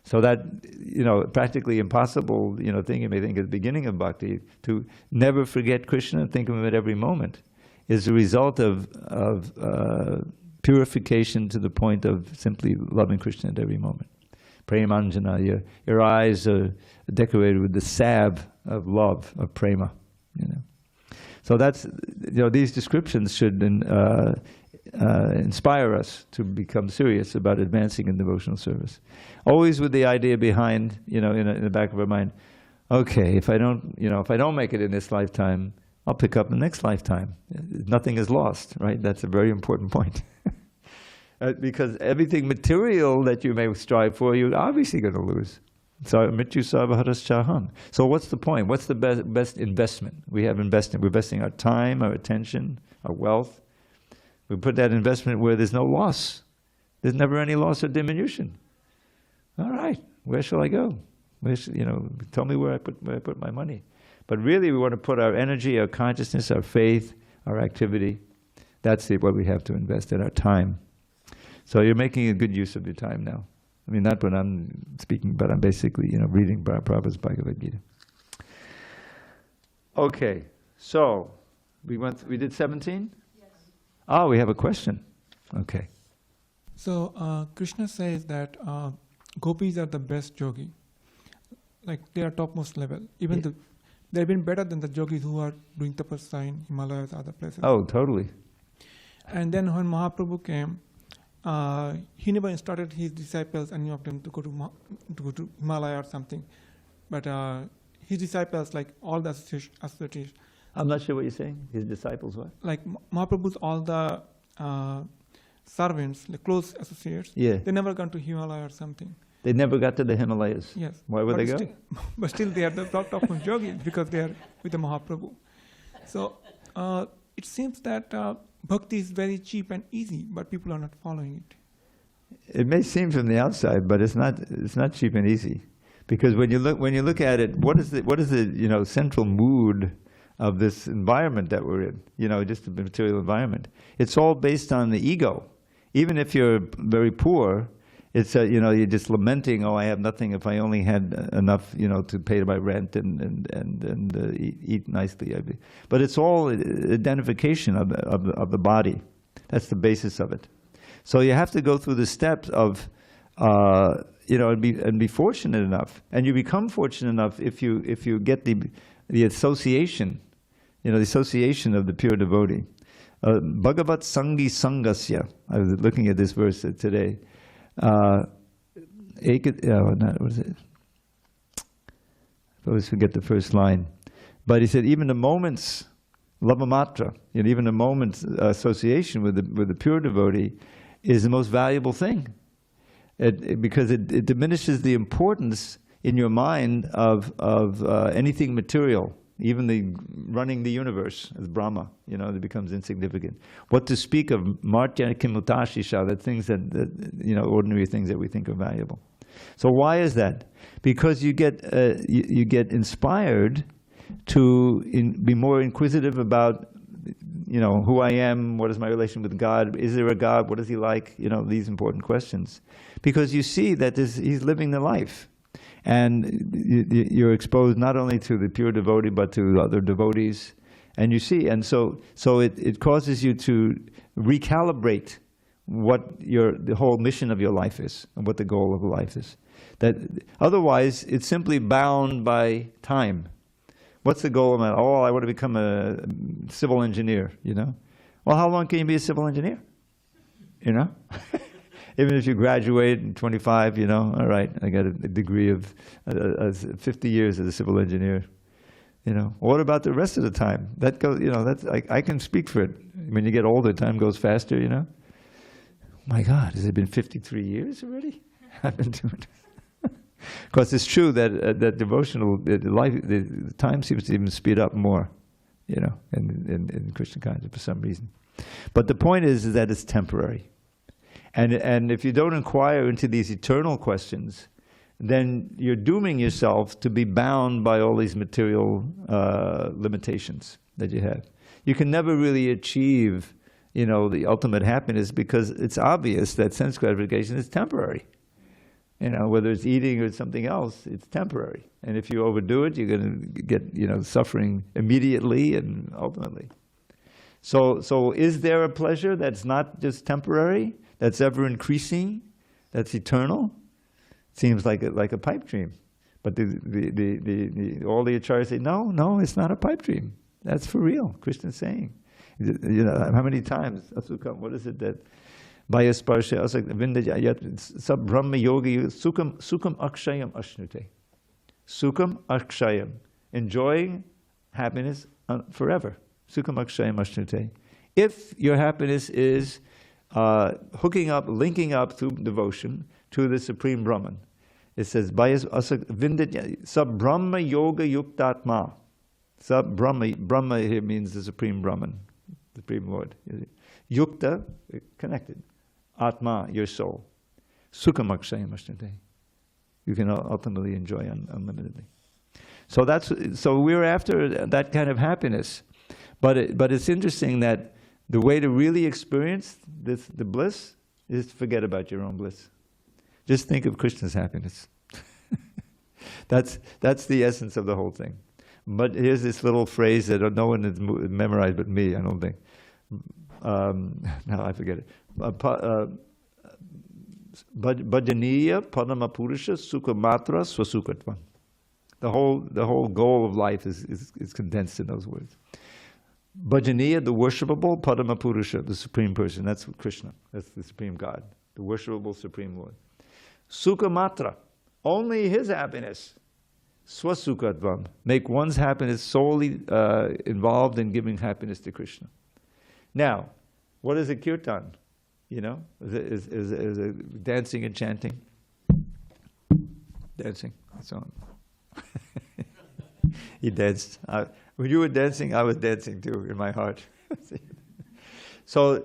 So that, practically impossible, thing you may think at the beginning of bhakti, to never forget Krishna and think of him at every moment, is a result of purification to the point of simply loving Krishna at every moment. Premanjana, your eyes are decorated with the salve of love, of prema. So that's, these descriptions should inspire us to become serious about advancing in devotional service. Always with the idea behind, in the back of our mind, okay, if I don't make it in this lifetime, I'll pick up the next lifetime. Nothing is lost, right? That's a very important point. Because everything material that you may strive for, you're obviously going to lose. So mityu sarvaharas chaham. So what's the point? What's the best investment? We're investing our time, our attention, our wealth. We put that investment where there's no loss. There's never any loss or diminution. All right, where shall I go? Tell me where I put my money. But really, we want to put our energy, our consciousness, our faith, our activity. That's what we have to invest in, our time. So you're making a good use of your time now. I mean, not when I'm speaking, but I'm basically, reading Prabhupada's Bhagavad Gita. Okay, so we did 17? Yes. Oh, we have a question. Okay. So Krishna says that gopis are the best yogi. Like they are topmost level. Even they've been better than the yogis who are doing tapasya in Himalayas, other places. Oh, totally. And then when Mahaprabhu came, he never instructed his disciples, any of them, to go to Himalaya or something. But his disciples, like all the associates. I'm not sure what you're saying. His disciples what? Like Mahaprabhu's all the servants, the close associates. Yeah. They never gone to Himalaya or something. They never got to the Himalayas. Yes. Why would they go? But still they are the top yogis because they are with the Mahaprabhu. So it seems that bhakti is very cheap and easy, but people are not following it. It may seem from the outside, but it's not cheap and easy, because when you look at it, what is the central mood of this environment that we're in? Just the material environment. It's all based on the ego. Even if you're very poor, it's you're just lamenting, oh, I have nothing. If I only had enough, to pay my rent and eat nicely. But it's all identification of the body. That's the basis of it. So you have to go through the steps of, and be fortunate enough, and you become fortunate enough if you get the association, the association of the pure devotee. Bhagavat Sangi Sangasya. I was looking at this verse today. What is it? I always forget the first line. But he said, even the moment's lavamatra, even the moment's association with the pure devotee is the most valuable thing. Because it diminishes the importance in your mind of anything material. Even running the universe as Brahma, it becomes insignificant. What to speak of Martya Kimutashisha, the things that ordinary things that we think are valuable. So why is that? Because you get inspired be more inquisitive about, who I am, what is my relation with God, is there a God, what is He like, these important questions. Because you see that he's living the life. And you're exposed not only to the pure devotee, but to other devotees. And you see, and so it causes you to recalibrate what the whole mission of your life is, and what the goal of life is. That otherwise, it's simply bound by time. What's the goal of my? Oh, I want to become a civil engineer. Well, how long can you be a civil engineer? Even if you graduate in 25, all right, I got a degree of 50 years as a civil engineer. What about the rest of the time? That goes, that's I can speak for it. When you get older, time goes faster. My God, has it been 53 years already? I've been doing it. Because it's true that devotional life, the time seems to even speed up more, in Krishna consciousness for some reason. But the point is that it's temporary. And if you don't inquire into these eternal questions, then you're dooming yourself to be bound by all these material limitations that you have. You can never really achieve, the ultimate happiness, because it's obvious that sense gratification is temporary. Whether it's eating or something else, it's temporary. And if you overdo it, you're going to get, suffering immediately and ultimately. So is there a pleasure that's not just temporary, that's ever increasing, that's eternal? Seems like a pipe dream. But all the acharyas say, no, it's not a pipe dream. That's for real, Krishna's saying. How many times, what is it that pious sab brahma yogi sukham akshayam ashnute. Sukham akshayam. Enjoying happiness forever. Sukham akshayam ashnute. If your happiness is linking up through devotion to the Supreme Brahman. It says, sab brahma yoga yuktatma. Sab Brahma here means the Supreme Brahman, the Supreme Lord. Yukta, connected. Atma, your soul. Sukham akshayam ashnate. You can ultimately enjoy unlimitedly. So we're after that kind of happiness. But it's interesting that the way to really experience the bliss is to forget about your own bliss. Just think of Krishna's happiness. That's the essence of the whole thing. But here's this little phrase that no one has memorized but me, I don't think. Now I forget it. Bhajaniya Padamapurusha Sukhamatra Swasukatvam. The whole goal of life is condensed in those words. Bhajaniya, the worshipable, Padamapurusha, the Supreme Person. That's Krishna. That's the Supreme God, the worshipable Supreme Lord. Sukhamatra, only His happiness. Swasukatvam, make one's happiness solely involved in giving happiness to Krishna. Now, what is a kirtan? Is a dancing and chanting. Dancing, that's all. He danced. When you were dancing, I was dancing too in my heart. So,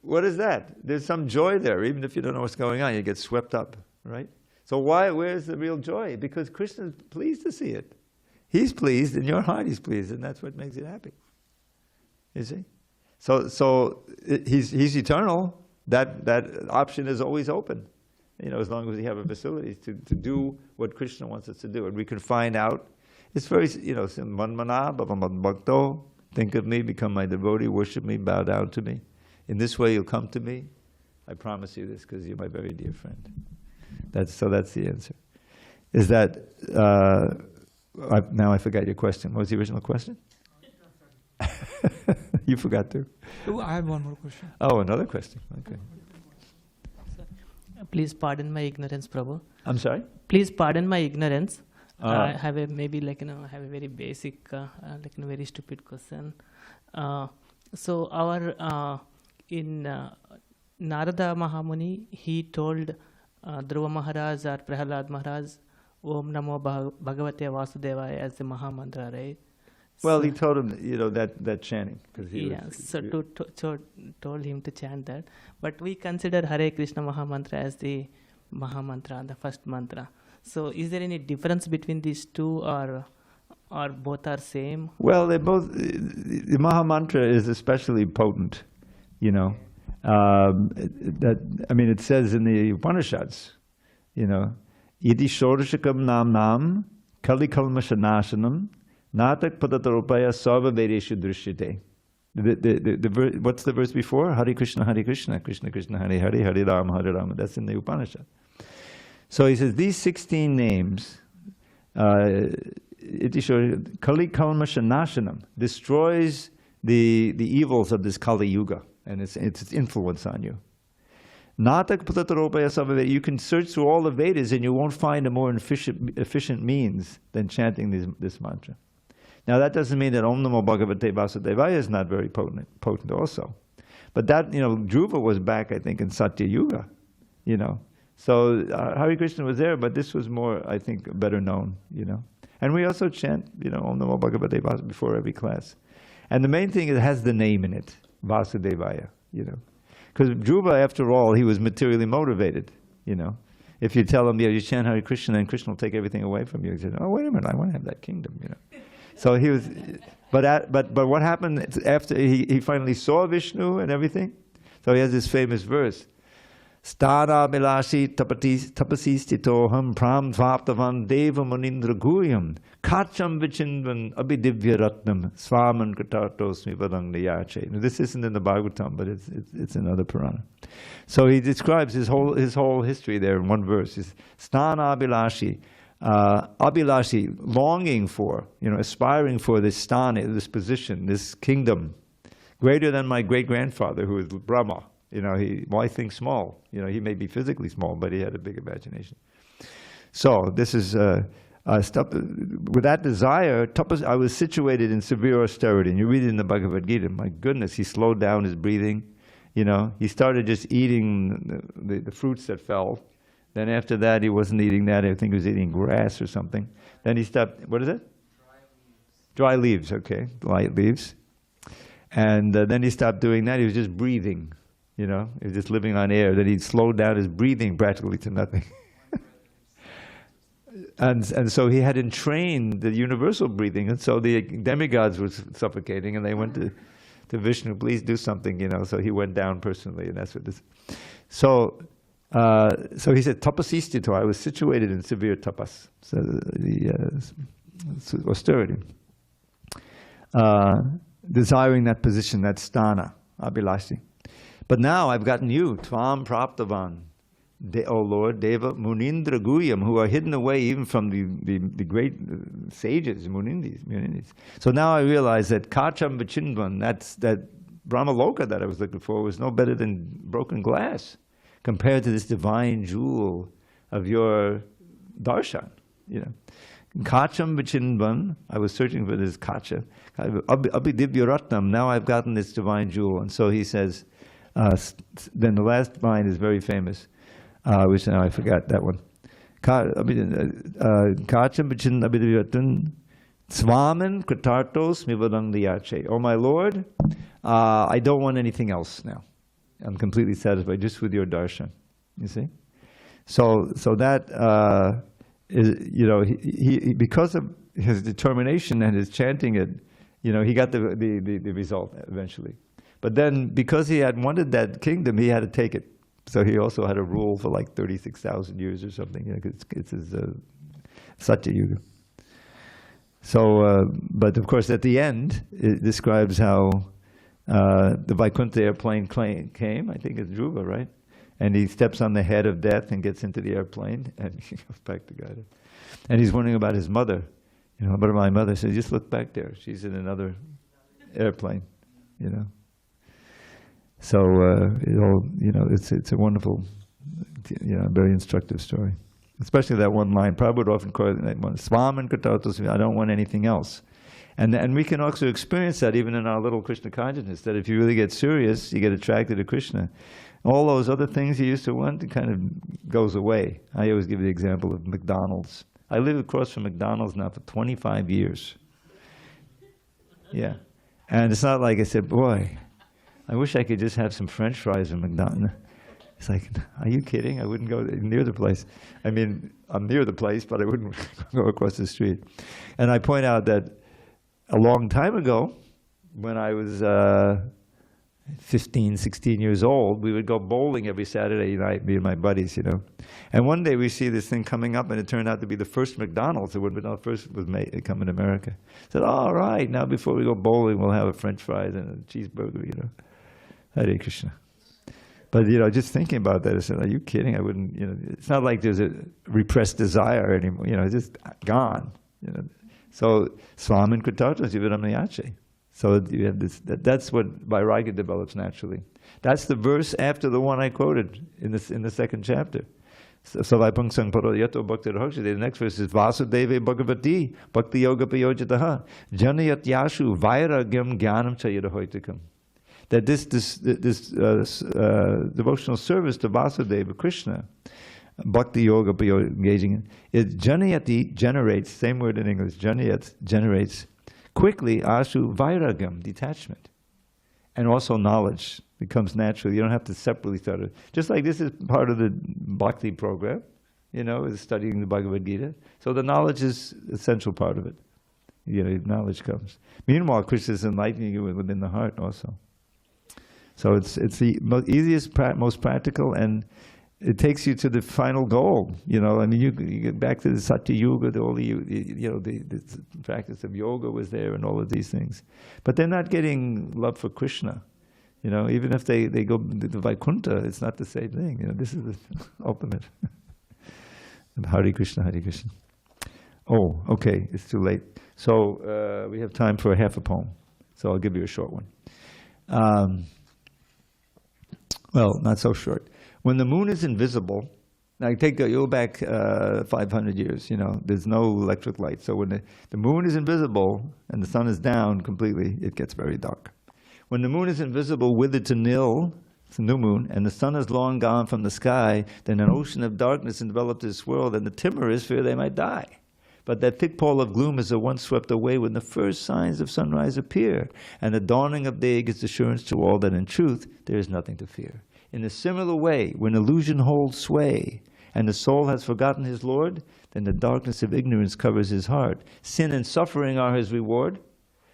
what is that? There's some joy there, even if you don't know what's going on. You get swept up, right? So where's the real joy? Because Krishna's pleased to see it. He's pleased, in your heart He's pleased, and that's what makes it happy. You see? So He's eternal. That option is always open. As long as we have a facility to do what Krishna wants us to do. And we can find out. It's very, manmana bhavamad bhakto. Think of me, become my devotee, worship me, bow down to me. In this way you'll come to me. I promise you this because you're my very dear friend. That's the answer. Is that, now I forgot your question. What was the original question? You forgot too. Oh, I have one more question. Oh, another question. Okay. Please pardon my ignorance, Prabhu. I'm sorry? Please pardon my ignorance. I have a very basic, very stupid question. So in Narada Mahamuni, he told Dhruva Maharaj or Prahalad Maharaj, Om Namo Bhagavate Vasudevaya as the Mahamantra, right? Well, he told him, that chanting. Told him to chant that. But we consider Hare Krishna Mahamantra as the Mahamantra, the first mantra. So is there any difference between these two, or or both are same? Well, they both. The Maha Mantra is especially potent, you know. It says in the Upanishads, you know, Iti Shodashakam Nam Nam Kali Kalmashanashanam Natak Padatarupaya Sarva Vedeshu Drishyate. What's the verse before? Hare Krishna, Krishna Krishna, Hare Hare, Hare Rama, Hare Rama. That's in the Upanishad. So he says these 16 names, Iti Kali Kalmashanashanam, destroys the evils of this Kali Yuga and its influence on you. Natak Patatarupaya Sarva Vedeshu. You can search through all the Vedas and you won't find a more efficient means than chanting this mantra. Now that doesn't mean that Om Namo Bhagavate Vasudevaya is not very potent also. But that, you know, Dhruva was back, I think, in Satya Yuga, you know. So Hare Krishna was there, but this was more, I think, better known, you know. And we also chant, you know, Om Namo Bhagavate Vasudevaya before every class. And the main thing is it has the name in it, Vasudevaya, you know. Because Dhruva, after all, he was materially motivated, you know. If you tell him, yeah, you chant Hare Krishna, and Krishna will take everything away from you. He said, oh, wait a minute, I want to have that kingdom, you know. So he was, but what happened after he finally saw Vishnu and everything? So he has this famous verse, Stada Milashi Tapasi Stitoham Pram Vaptavan Deva Munindra Guyam Kacham Vichindvan Abhidivya Ratnam Swaman Katartosmi Vadangnayache. This isn't in the Bhagavatam, but it's another Purana. So he describes his whole history there in one verse. It's Stana Abhilashi. Abhilashi, longing for, you know, aspiring for this sthana, this position, this kingdom, greater than my great-grandfather who is Brahma. You know, why think small? You know, he may be physically small, but he had a big imagination. So this is, with that desire, I was situated in severe austerity. And you read it in the Bhagavad Gita, my goodness, he slowed down his breathing. You know, he started just eating the fruits that fell. Then after that, he wasn't eating that. I think he was eating grass or something. Then he stopped. What is it? Dry leaves. Okay, light leaves. And then he stopped doing that. He was just breathing. You know, he was just living on air. Then he slowed down his breathing practically to nothing. and so he had entrained the universal breathing. And so the demigods were suffocating, and they went to Vishnu, please do something. You know, so he went down personally, and that's what this. So he said, tapasistito, I was situated in severe tapas, so the austerity, desiring that position, that sthana, abhilashi. But now I've gotten you, tvam praptavan, O Lord, Deva Munindra Guyam, who are hidden away even from the great sages, Munindis. So now I realize that Kacham Vichindvan, that Brahmaloka that I was looking for, was no better than broken glass compared to this divine jewel of your darshan, you know. Kacham Vichindvan, I was searching for this kacha. Abhidivya Ratnam, now I've gotten this divine jewel. And so he says, then the last line is very famous, which now I forgot that one. Kacham Vichin Abhidivya Ratnam, Swaman Kritartos Mivadang Liyache. Oh my Lord, I don't want anything else now. I'm completely satisfied just with your darshan. You see, so that is, you know, he because of his determination and his chanting it, you know, he got the result eventually. But then because he had wanted that kingdom, he had to take it. So he also had to rule for like 36,000 years or something. You know, it's his Satya Yuga. So, but of course, at the end, it describes how the Vaikuntha airplane came, I think it's Dhruva, right? And he steps on the head of death and gets into the airplane, and he goes back to God. And he's wondering about his mother. You know, but my mother says, just look back there. She's in another airplane, you know. So, you know, it's a wonderful, you know, very instructive story. Especially that one line. Prabhupada would often call it that one, Swaman Katatos, I don't want anything else. And we can also experience that even in our little Krishna consciousness, that if you really get serious, you get attracted to Krishna. All those other things you used to want, it kind of goes away. I always give the example of McDonald's. I live across from McDonald's now for 25 years. Yeah. And it's not like I said, boy, I wish I could just have some French fries at McDonald's. It's like, are you kidding? I wouldn't go near the place. I mean, I'm near the place, but I wouldn't go across the street. And I point out that a long time ago, when I was 15, 16 years old, we would go bowling every Saturday night, me and my buddies, you know. And one day we see this thing coming up, and it turned out to be the first McDonald's. It would have been our first was made come in America. I said, all right, now before we go bowling, we'll have a French fries and a cheeseburger, you know. Hare Krishna. But, you know, just thinking about that, I said, are you kidding? I wouldn't, you know, it's not like there's a repressed desire anymore, you know, it's just gone, you know. So, Swamin Kritatos Yividamnayache. So you have this, that's what Vairagya develops naturally. That's the verse after the one I quoted in the second chapter. Savaipang sang paroyato bhakti rahakshade. The next verse is Vasudeve Bhagavati Bhakti Yoga Payojataha Janayat Yashu Vairagyam Jnanam Chayadahoitikam. That this devotional service to Vasudeva, Krishna, Bhakti Yoga engaging in, it Janayati generates, same word in English, Janayat generates quickly ashu vairagam, detachment. And also knowledge becomes natural. You don't have to separately start it. Just like this is part of the bhakti program, you know, is studying the Bhagavad Gita. So the knowledge is an essential part of it. You know, knowledge comes. Meanwhile, Krishna is enlightening you within the heart also. So it's the easiest, most practical, and it takes you to the final goal. You know, I mean, you get back to the Satya Yuga, the practice of yoga was there, and all of these things. But they're not getting love for Krishna. You know, even if they go to the Vaikuntha, it's not the same thing. You know, this is the ultimate. Hare Krishna, Hare Krishna. Oh, okay, it's too late. So we have time for half a poem. So I'll give you a short one. Well, not so short. When the moon is invisible, now go back 500 years, you know, there's no electric light. So when the moon is invisible and the sun is down completely, it gets very dark. When the moon is invisible, withered to nil, it's a new moon, and the sun is long gone from the sky, then an ocean of darkness enveloped this world, and the timorous fear they might die. But that thick pall of gloom is at once swept away when the first signs of sunrise appear, and the dawning of day gives assurance to all that in truth there is nothing to fear. In a similar way, when illusion holds sway, and the soul has forgotten his Lord, then the darkness of ignorance covers his heart. Sin and suffering are his reward.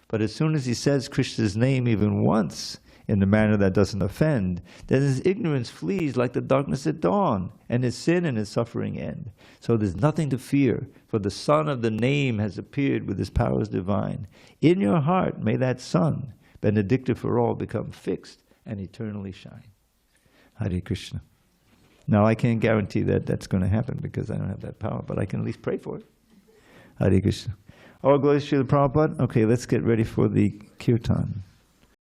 But as soon as he says Krishna's name even once, in a manner that doesn't offend, then his ignorance flees like the darkness at dawn, and his sin and his suffering end. So there's nothing to fear, for the sun of the name has appeared with his powers divine. In your heart may that sun, benedictive for all, become fixed and eternally shine. Hare Krishna. Now I can't guarantee that that's going to happen because I don't have that power, but I can at least pray for it. Hare Krishna. All glories to Srila Prabhupada. Okay, let's get ready for the kirtan.